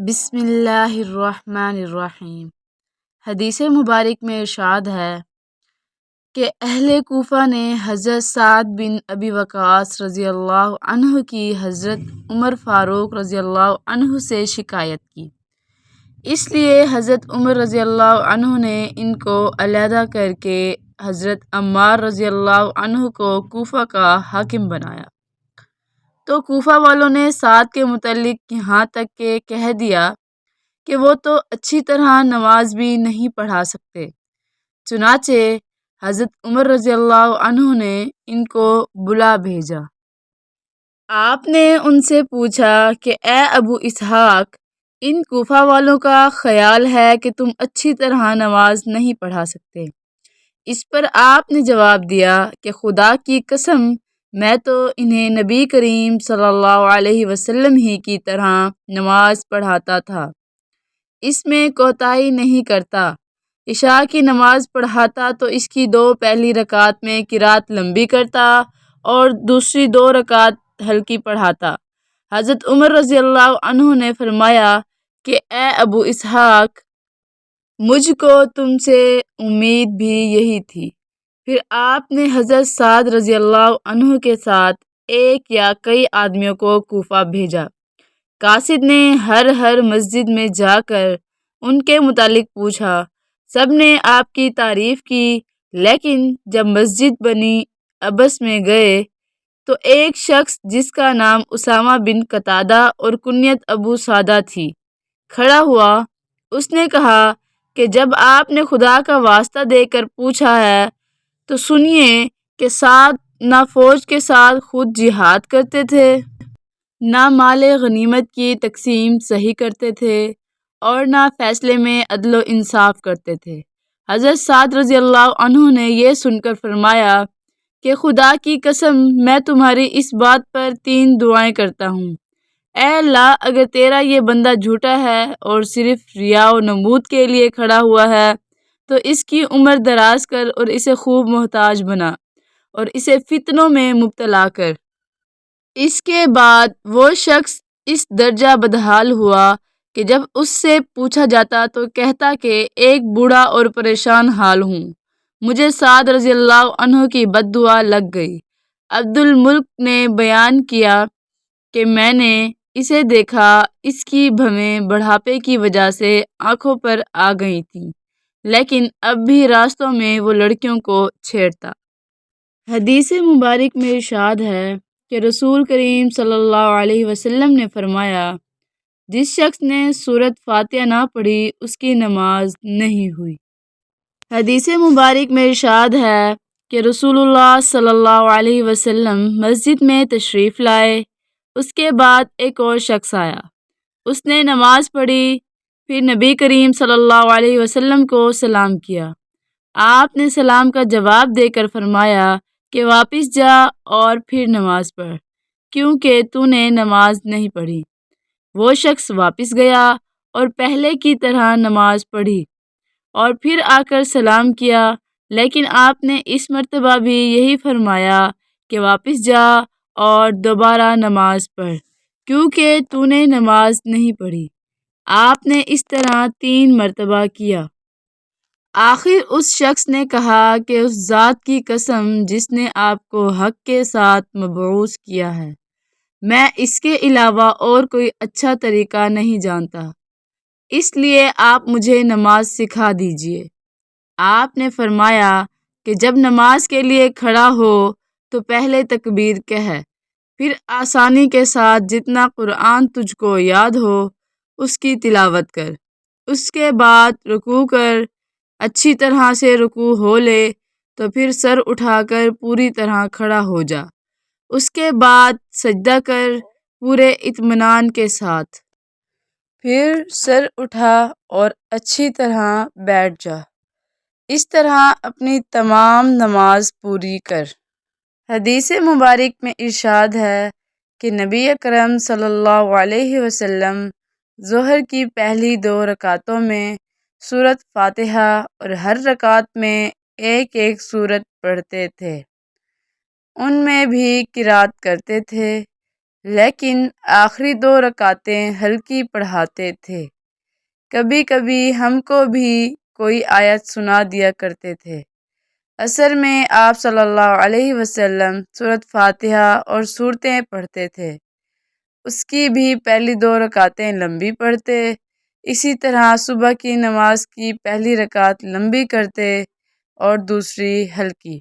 بسم اللہ الرحمن الرحیم۔ حدیث مبارک میں ارشاد ہے کہ اہل کوفہ نے حضرت سعد بن ابی وقاص رضی اللہ عنہ کی حضرت عمر فاروق رضی اللہ عنہ سے شکایت کی، اس لیے حضرت عمر رضی اللہ عنہ نے ان کو علیحدہ کر کے حضرت عمار رضی اللہ عنہ کو کوفہ کا حاکم بنایا۔ تو کوفہ والوں نے سعد کے متعلق یہاں تک کہ کہہ دیا کہ وہ تو اچھی طرح نماز بھی نہیں پڑھا سکتے۔ چنانچہ حضرت عمر رضی اللہ عنہ نے ان کو بلا بھیجا۔ آپ نے ان سے پوچھا کہ اے ابو اسحاق، ان کوفہ والوں کا خیال ہے کہ تم اچھی طرح نماز نہیں پڑھا سکتے۔ اس پر آپ نے جواب دیا کہ خدا کی قسم، میں تو انہیں نبی کریم صلی اللہ علیہ وسلم ہی کی طرح نماز پڑھاتا تھا، اس میں کوتاہی نہیں کرتا۔ عشاء کی نماز پڑھاتا تو اس کی 2 پہلی رکعت میں قرات لمبی کرتا اور دوسری 2 رکعت ہلکی پڑھاتا۔ حضرت عمر رضی اللہ عنہ نے فرمایا کہ اے ابو اسحاق، مجھ کو تم سے امید بھی یہی تھی۔ پھر آپ نے حضرت سعد رضی اللہ عنہ کے ساتھ ایک یا کئی آدمیوں کو کوفہ بھیجا۔ قاصد نے ہر مسجد میں جا کر ان کے متعلق پوچھا۔ سب نے آپ کی تعریف کی، لیکن جب مسجد بنی ابس میں گئے تو ایک شخص جس کا نام اسامہ بن قتادہ اور کنیت ابو سعدہ تھی کھڑا ہوا۔ اس نے کہا کہ جب آپ نے خدا کا واسطہ دے کر پوچھا ہے تو سنیے کہ سعد نہ فوج کے ساتھ خود جہاد کرتے تھے، نہ مال غنیمت کی تقسیم صحیح کرتے تھے، اور نہ فیصلے میں عدل و انصاف کرتے تھے۔ حضرت سعد رضی اللہ عنہ نے یہ سن کر فرمایا کہ خدا کی قسم، میں تمہاری اس بات پر 3 دعائیں کرتا ہوں۔ اے اللہ، اگر تیرا یہ بندہ جھوٹا ہے اور صرف ریا و نمود کے لیے کھڑا ہوا ہے تو اس کی عمر دراز کر اور اسے خوب محتاج بنا اور اسے فتنوں میں مبتلا کر۔ اس کے بعد وہ شخص اس درجہ بدحال ہوا کہ جب اس سے پوچھا جاتا تو کہتا کہ ایک بوڑھا اور پریشان حال ہوں، مجھے سعد رضی اللہ عنہ کی بد دعا لگ گئی۔ عبد الملک نے بیان کیا کہ میں نے اسے دیکھا، اس کی بھویں بڑھاپے کی وجہ سے آنکھوں پر آ گئی تھیں، لیکن اب بھی راستوں میں وہ لڑکیوں کو چھیڑتا۔ حدیث مبارک میں ارشاد ہے کہ رسول کریم صلی اللہ علیہ وسلم نے فرمایا، جس شخص نے سورۃ فاتحہ نہ پڑھی اس کی نماز نہیں ہوئی۔ حدیث مبارک میں ارشاد ہے کہ رسول اللہ صلی اللہ علیہ وسلم مسجد میں تشریف لائے۔ اس کے بعد ایک اور شخص آیا، اس نے نماز پڑھی، پھر نبی کریم صلی اللہ علیہ وسلم کو سلام کیا۔ آپ نے سلام کا جواب دے کر فرمایا کہ واپس جا اور پھر نماز پڑھ، کیونکہ تو نے نماز نہیں پڑھی۔ وہ شخص واپس گیا اور پہلے کی طرح نماز پڑھی اور پھر آ کر سلام کیا، لیکن آپ نے اس مرتبہ بھی یہی فرمایا کہ واپس جا اور دوبارہ نماز پڑھ، کیونکہ تو نے نماز نہیں پڑھی۔ آپ نے اس طرح 3 مرتبہ کیا۔ آخر اس شخص نے کہا کہ اس ذات کی قسم جس نے آپ کو حق کے ساتھ مبعوث کیا ہے، میں اس کے علاوہ اور کوئی اچھا طریقہ نہیں جانتا، اس لیے آپ مجھے نماز سکھا دیجیے۔ آپ نے فرمایا کہ جب نماز کے لیے کھڑا ہو تو پہلے تکبیر کہہ، پھر آسانی کے ساتھ جتنا قرآن تجھ کو یاد ہو اس کی تلاوت کر، اس کے بعد رکوع کر، اچھی طرح سے رکوع ہو لے تو پھر سر اٹھا کر پوری طرح کھڑا ہو جا، اس کے بعد سجدہ کر پورے اطمینان کے ساتھ، پھر سر اٹھا اور اچھی طرح بیٹھ جا، اس طرح اپنی تمام نماز پوری کر۔ حدیث مبارک میں ارشاد ہے کہ نبی اکرم صلی اللہ علیہ وسلم ظہر کی پہلی 2 رکعتوں میں سورۃ فاتحہ اور ہر رکعت میں ایک سورت پڑھتے تھے، ان میں بھی قرات کرتے تھے۔ لیکن آخری 2 رکعتیں ہلکی پڑھاتے تھے۔ کبھی کبھی ہم کو بھی کوئی آیت سنا دیا کرتے تھے۔ عصر میں آپ صلی اللہ علیہ وسلم سورۃ فاتحہ اور سورتیں پڑھتے تھے۔ اس کی بھی پہلی 2 رکعتیں لمبی پڑھتے، اسی طرح صبح کی نماز کی پہلی رکعت لمبی کرتے اور دوسری ہلکی۔